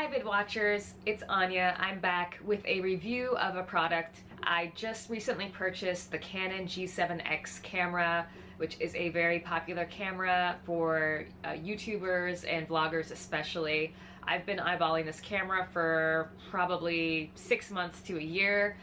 Hi vid watchers, it's Anya. I'm back with a review of a product. I just recently purchased the Canon G7X camera, which is a very popular camera for YouTubers and vloggers especially. I've been eyeballing this camera for probably 6 months to a year,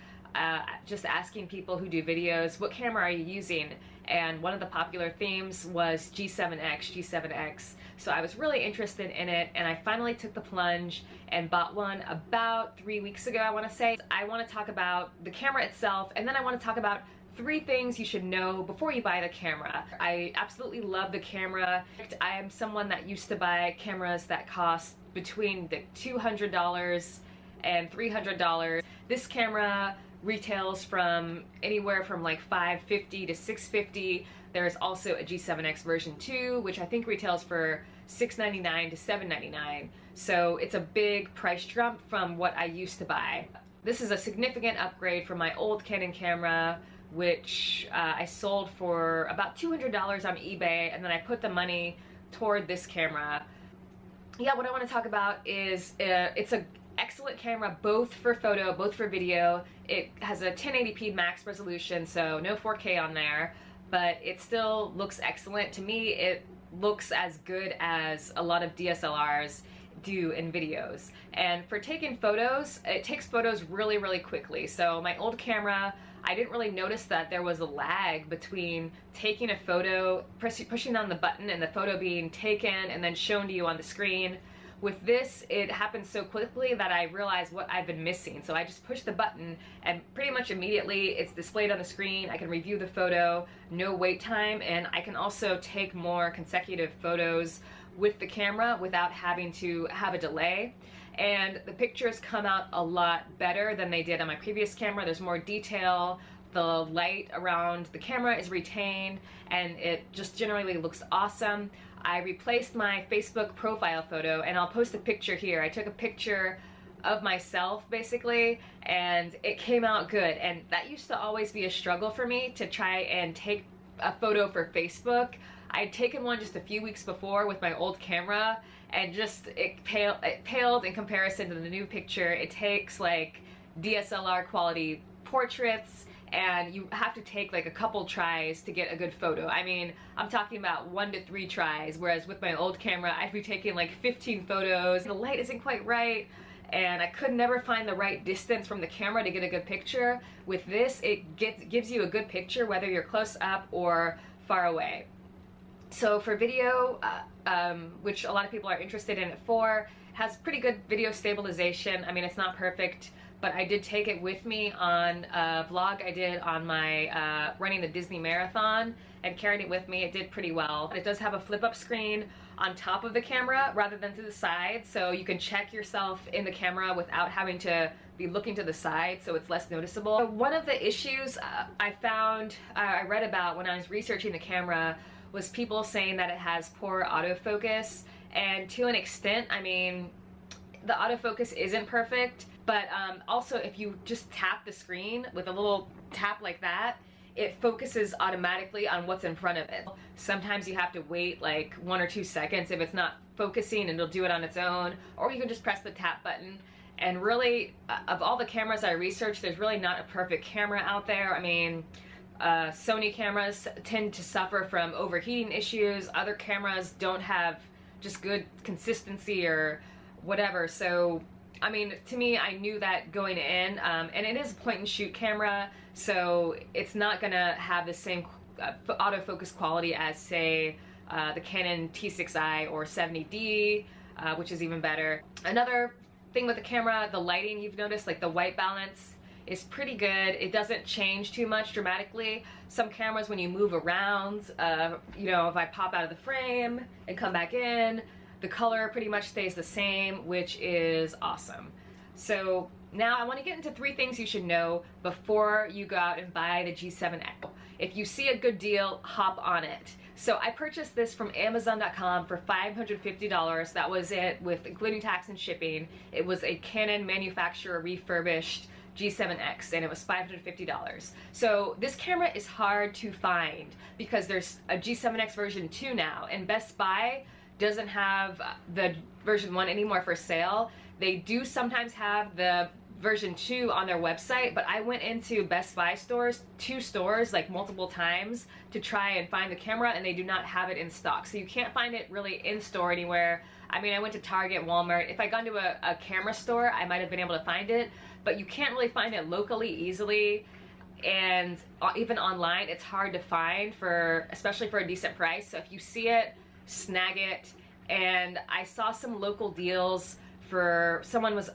just asking people who do videos, what camera are you using? And one of the popular themes was G7X, G7X. So I was really interested in it, and I finally took the plunge and bought one about 3 weeks ago, I want to say. I want to talk about the camera itself, and then I want to talk about 3 things you should know before you buy the camera. I absolutely love the camera. I am someone that used to buy cameras that cost between the $200 and $300. This camera retails from anywhere from like $550 to $650. There's also a G7X version 2, which I think retails for $699 to $799. So it's a big price jump from what I used to buy. This is a significant upgrade from my old Canon camera, which I sold for about $200 on eBay, and then I put the money toward this camera. Yeah, what I want to talk about is it's a excellent camera, both for photo, both for video. It has a 1080p max resolution, so no 4K on there, but it still looks excellent. To me, it looks as good as a lot of DSLRs do in videos. And for taking photos, it takes photos really, really quickly. So my old camera, I didn't really notice that there was a lag between taking a photo, pushing on the button, and the photo being taken and then shown to you on the screen. With this, it happens so quickly that I realized what I've been missing. So I just push the button and pretty much immediately it's displayed on the screen. I can review the photo, no wait time, and I can also take more consecutive photos with the camera without having to have a delay. And the pictures come out a lot better than they did on my previous camera. There's more detail. The light around the camera is retained, and it just generally looks awesome. I replaced my Facebook profile photo, and I'll post a picture here. I took a picture of myself basically, and it came out good. And that used to always be a struggle for me, to try and take a photo for Facebook. I'd taken one just a few weeks before with my old camera, and just it paled in comparison to the new picture. It takes like DSLR quality portraits, and you have to take like a couple tries to get a good photo. I mean, I'm talking about 1 to 3 tries, whereas with my old camera, I'd be taking like 15 photos. The light isn't quite right, and I could never find the right distance from the camera to get a good picture. With this, it gives you a good picture whether you're close up or far away. So for video, which a lot of people are interested in it for, has pretty good video stabilization. I mean, it's not perfect, but I did take it with me on a vlog I did on my running the Disney Marathon, and carried it with me. It did pretty well. It does have a flip-up screen on top of the camera rather than to the side, so you can check yourself in the camera without having to be looking to the side, so it's less noticeable. One of the issues I read about when I was researching the camera was people saying that it has poor autofocus, and to an extent, I mean, the autofocus isn't perfect, but also if you just tap the screen with a little tap like that, it focuses automatically on what's in front of it. Sometimes you have to wait like 1 or 2 seconds if it's not focusing, and it'll do it on its own, or you can just press the tap button. And really, of all the cameras I researched, there's really not a perfect camera out there. I mean, Sony cameras tend to suffer from overheating issues. Other cameras don't have just good consistency or whatever. So, I mean, to me, I knew that going in, and it is a point and shoot camera, so it's not gonna have the same autofocus quality as, say, the Canon T6i or 70D, which is even better. Another thing with the camera, the lighting, you've noticed, like the white balance is pretty good. It doesn't change too much dramatically. Some cameras, when you move around, you know, if I pop out of the frame and come back in, the color pretty much stays the same, which is awesome. So now I want to get into 3 things you should know before you go out and buy the G7X. If you see a good deal, hop on it. So I purchased this from Amazon.com for $550. That was it, with including tax and shipping. It was a Canon manufacturer refurbished G7X, and it was $550. So this camera is hard to find because there's a G7X version 2 now, and Best Buy doesn't have the version 1 anymore for sale. They do sometimes have the version 2 on their website, but I went into Best Buy stores, 2 stores, like multiple times to try and find the camera, and they do not have it in stock. So you can't find it really in store anywhere. I mean, I went to Target, Walmart. If I gone to a camera store, I might have been able to find it, but you can't really find it locally easily. And even online, it's hard to find, especially for a decent price. So if you see it, snag it. And I saw some local deals for, someone was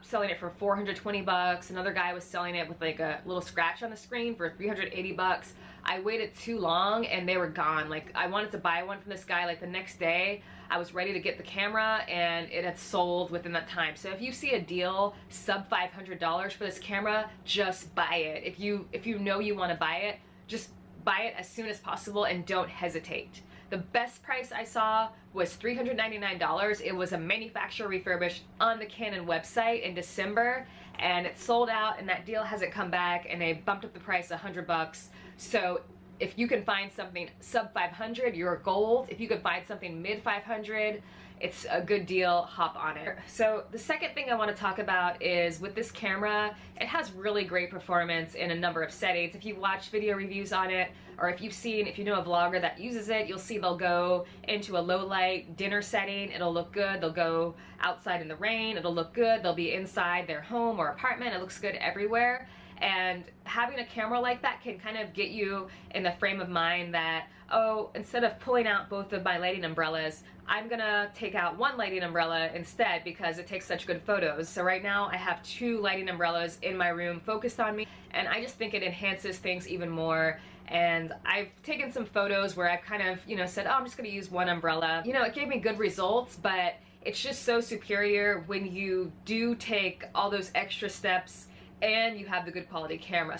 selling it for 420 bucks. Another guy was selling it with like a little scratch on the screen for 380 bucks. I waited too long and they were gone. Like, I wanted to buy one from this guy like the next day. I was ready to get the camera and it had sold within that time. So if you see a deal sub $500 for this camera, just buy it. If you know you want to buy it, just buy it as soon as possible and don't hesitate. The best price I saw was $399. It was a manufacturer refurbished on the Canon website in December, and it sold out, and that deal hasn't come back, and they bumped up the price $100. So if you can find something sub 500, you're gold. If you can find something mid 500, it's a good deal, hop on it. So the second thing I want to talk about is with this camera, it has really great performance in a number of settings. If you watch video reviews on it, or if you know a vlogger that uses it, you'll see they'll go into a low light dinner setting, it'll look good. They'll go outside in the rain, it'll look good. They'll be inside their home or apartment, it looks good everywhere. And having a camera like that can kind of get you in the frame of mind that, oh, instead of pulling out both of my lighting umbrellas, I'm gonna take out one lighting umbrella instead because it takes such good photos. So right now I have 2 lighting umbrellas in my room focused on me, and I just think it enhances things even more. And I've taken some photos where I've kind of, said, oh, I'm just gonna use one umbrella. It gave me good results, but it's just so superior when you do take all those extra steps and you have the good quality camera.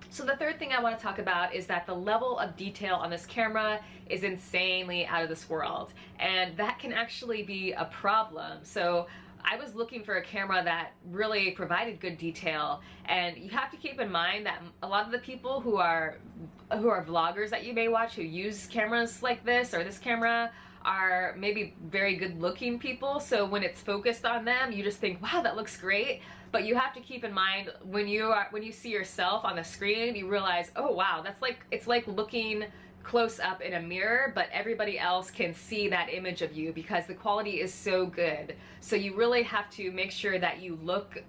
So the third thing I want to talk about is that the level of detail on this camera is insanely out of this world, and that can actually be a problem. So I was looking for a camera that really provided good detail, and you have to keep in mind that a lot of the people who are vloggers that you may watch who use cameras like this or this camera are maybe very good looking people, so when it's focused on them you just think, wow, that looks great. But you have to keep in mind when you see yourself on the screen, you realize, oh wow, it's like looking close up in a mirror, but everybody else can see that image of you because the quality is so good. So you really have to make sure that you look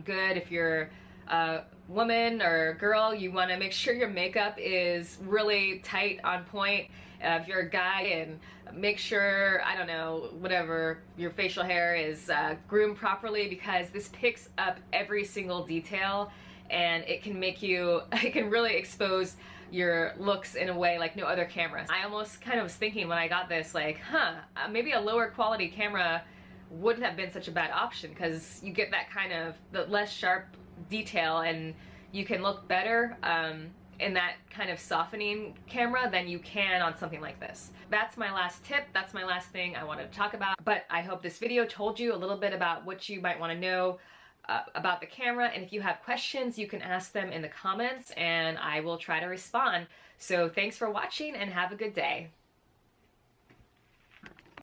good. If you're a woman or a girl, you want to make sure your makeup is really tight, on point. If you're a guy, and make sure, I don't know, whatever, your facial hair is groomed properly, because this picks up every single detail and it can really expose your looks in a way like no other camera. I almost kind of was thinking when I got this, like, maybe a lower quality camera wouldn't have been such a bad option, because you get that kind of the less sharp detail and you can look better in that kind of softening camera than you can on something like this. That's my last tip. That's my last thing I wanted to talk about. But I hope this video told you a little bit about what you might want to know about the camera, and if you have questions you can ask them in the comments and I will try to respond. So thanks for watching and have a good day.